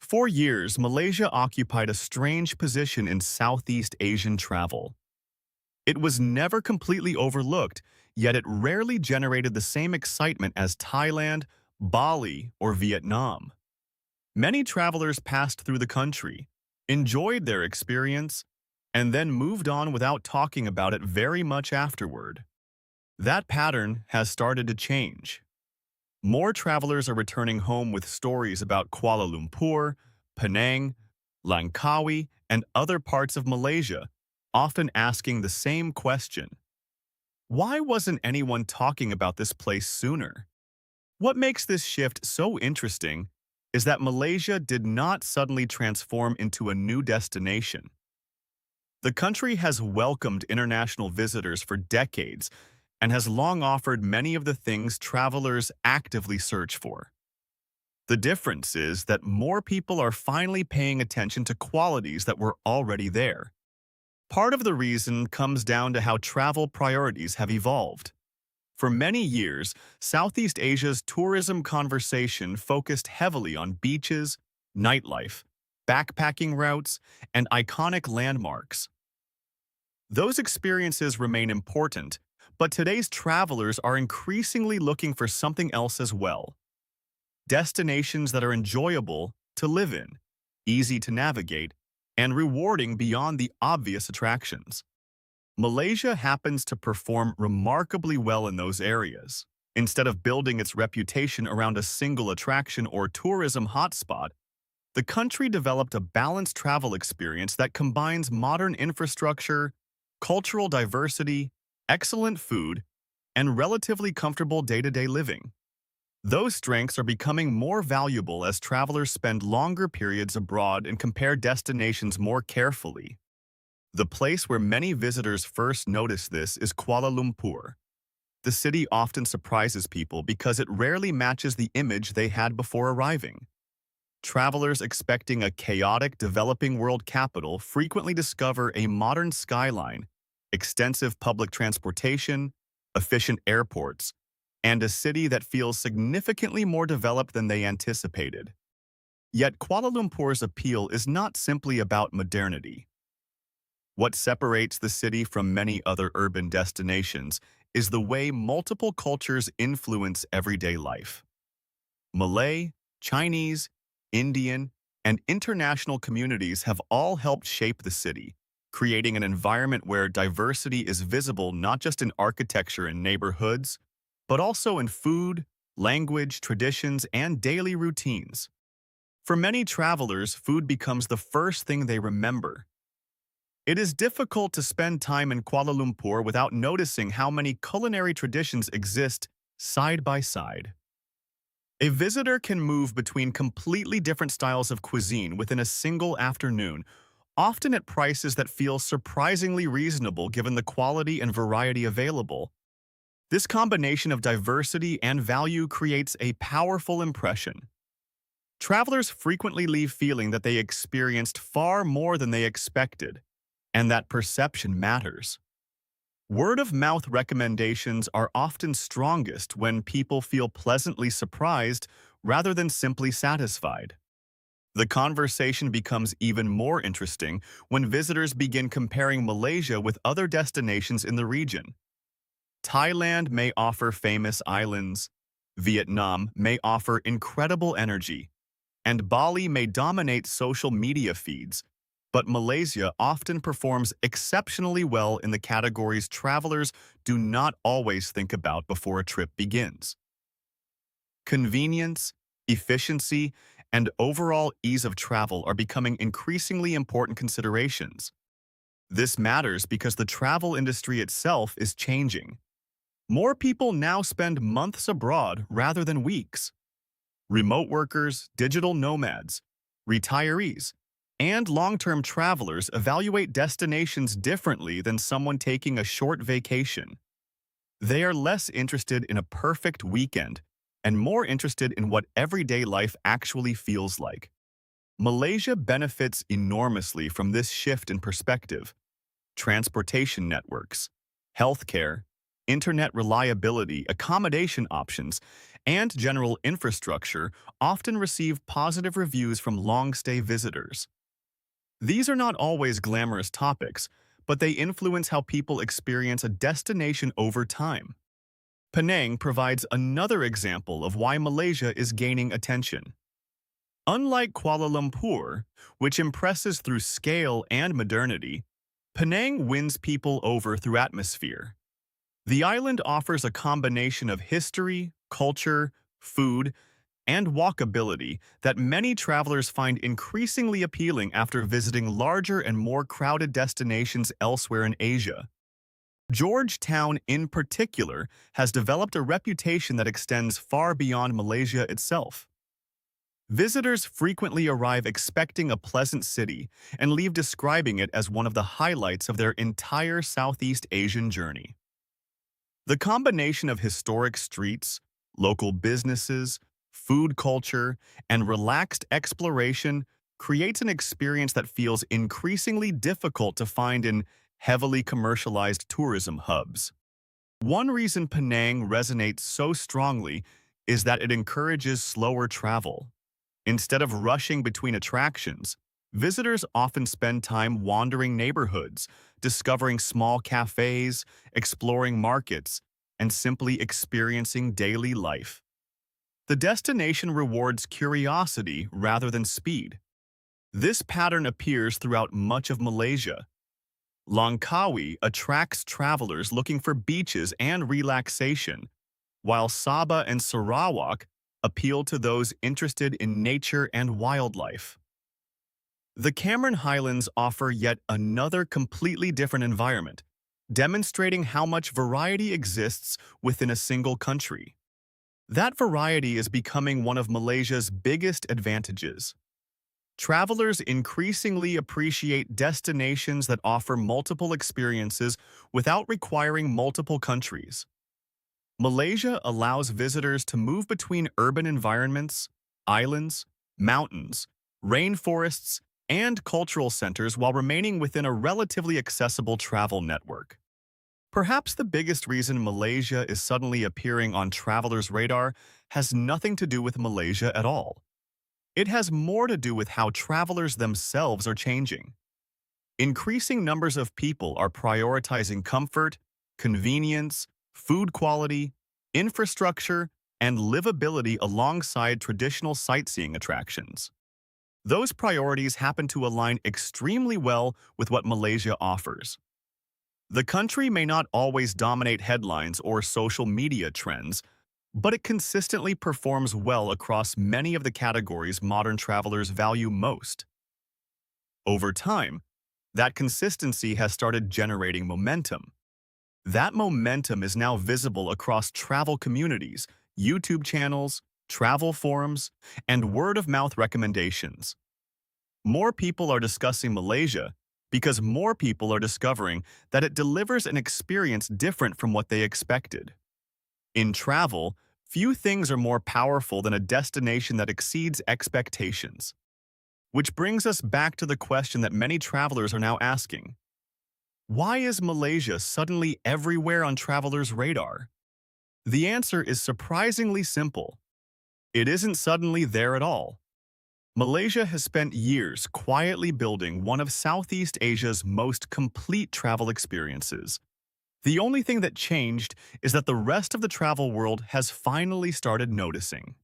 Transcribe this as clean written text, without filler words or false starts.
For years, Malaysia occupied a strange position in Southeast Asian travel. It was never completely overlooked, yet it rarely generated the same excitement as Thailand, Bali, or Vietnam. Many travelers passed through the country, enjoyed their experience, and then moved on without talking about it very much afterward. That pattern has started to change. More travelers are returning home with stories about Kuala Lumpur, Penang, Langkawi, and other parts of Malaysia, often asking the same question: why wasn't anyone talking about this place sooner? What makes this shift so interesting is that Malaysia did not suddenly transform into a new destination. The country has welcomed international visitors for decades and has long offered many of the things travelers actively search for. The difference is that more people are finally paying attention to qualities that were already there. Part of the reason comes down to how travel priorities have evolved. For many years, Southeast Asia's tourism conversation focused heavily on beaches, nightlife, backpacking routes, and iconic landmarks. Those experiences remain important, but today's travelers are increasingly looking for something else as well. Destinations that are enjoyable to live in, easy to navigate, and rewarding beyond the obvious attractions. Malaysia happens to perform remarkably well in those areas. Instead of building its reputation around a single attraction or tourism hotspot, the country developed a balanced travel experience that combines modern infrastructure, cultural diversity, excellent food, and relatively comfortable day-to-day living. Those strengths are becoming more valuable as travelers spend longer periods abroad and compare destinations more carefully. The place where many visitors first notice this is Kuala Lumpur. The city often surprises people because it rarely matches the image they had before arriving. Travelers expecting a chaotic, developing world capital frequently discover a modern skyline, extensive public transportation, efficient airports, and a city that feels significantly more developed than they anticipated. Yet Kuala Lumpur's appeal is not simply about modernity. What separates the city from many other urban destinations is the way multiple cultures influence everyday life. Malay, Chinese, Indian, and international communities have all helped shape the city, creating an environment where diversity is visible not just in architecture and neighborhoods, but also in food, language, traditions, and daily routines. For many travelers, food becomes the first thing they remember. It is difficult to spend time in Kuala Lumpur without noticing how many culinary traditions exist side by side. A visitor can move between completely different styles of cuisine within a single afternoon, often at prices that feel surprisingly reasonable given the quality and variety available. This combination of diversity and value creates a powerful impression. Travelers frequently leave feeling that they experienced far more than they expected, and that perception matters. Word-of-mouth recommendations are often strongest when people feel pleasantly surprised rather than simply satisfied. The conversation becomes even more interesting when visitors begin comparing Malaysia with other destinations in the region. Thailand may offer famous islands, Vietnam may offer incredible energy, and Bali may dominate social media feeds, but Malaysia often performs exceptionally well in the categories travelers do not always think about before a trip begins. Convenience, efficiency, and overall ease of travel are becoming increasingly important considerations. This matters because the travel industry itself is changing. More people now spend months abroad rather than weeks. Remote workers, digital nomads, retirees, and long-term travelers evaluate destinations differently than someone taking a short vacation. They are less interested in a perfect weekend and more interested in what everyday life actually feels like. Malaysia benefits enormously from this shift in perspective. Transportation networks, healthcare, internet reliability, accommodation options, and general infrastructure often receive positive reviews from long-stay visitors. These are not always glamorous topics, but they influence how people experience a destination over time. Penang provides another example of why Malaysia is gaining attention. Unlike Kuala Lumpur, which impresses through scale and modernity, Penang wins people over through atmosphere. The island offers a combination of history, culture, food, and walkability that many travelers find increasingly appealing after visiting larger and more crowded destinations elsewhere in Asia. Georgetown, in particular, has developed a reputation that extends far beyond Malaysia itself. Visitors frequently arrive expecting a pleasant city and leave describing it as one of the highlights of their entire Southeast Asian journey. The combination of historic streets, local businesses, food culture, and relaxed exploration creates an experience that feels increasingly difficult to find in heavily commercialized tourism hubs. One reason Penang resonates so strongly is that it encourages slower travel. Instead of rushing between attractions, visitors often spend time wandering neighborhoods, discovering small cafes, exploring markets, and simply experiencing daily life. The destination rewards curiosity rather than speed. This pattern appears throughout much of Malaysia. Langkawi attracts travelers looking for beaches and relaxation, while Sabah and Sarawak appeal to those interested in nature and wildlife. The Cameron Highlands offer yet another completely different environment, demonstrating how much variety exists within a single country. That variety is becoming one of Malaysia's biggest advantages. Travelers increasingly appreciate destinations that offer multiple experiences without requiring multiple countries. Malaysia allows visitors to move between urban environments, islands, mountains, rainforests, and cultural centers while remaining within a relatively accessible travel network. Perhaps the biggest reason Malaysia is suddenly appearing on travelers' radar has nothing to do with Malaysia at all. It has more to do with how travelers themselves are changing. Increasing numbers of people are prioritizing comfort, convenience, food quality, infrastructure, and livability alongside traditional sightseeing attractions. Those priorities happen to align extremely well with what Malaysia offers. The country may not always dominate headlines or social media trends, but it consistently performs well across many of the categories modern travelers value most. Over time, that consistency has started generating momentum. That momentum is now visible across travel communities, YouTube channels, travel forums, and word-of-mouth recommendations. More people are discussing Malaysia because more people are discovering that it delivers an experience different from what they expected. In travel, few things are more powerful than a destination that exceeds expectations. Which brings us back to the question that many travelers are now asking. Why is Malaysia suddenly everywhere on travelers' radar? The answer is surprisingly simple. It isn't suddenly there at all. Malaysia has spent years quietly building one of Southeast Asia's most complete travel experiences. The only thing that changed is that the rest of the travel world has finally started noticing.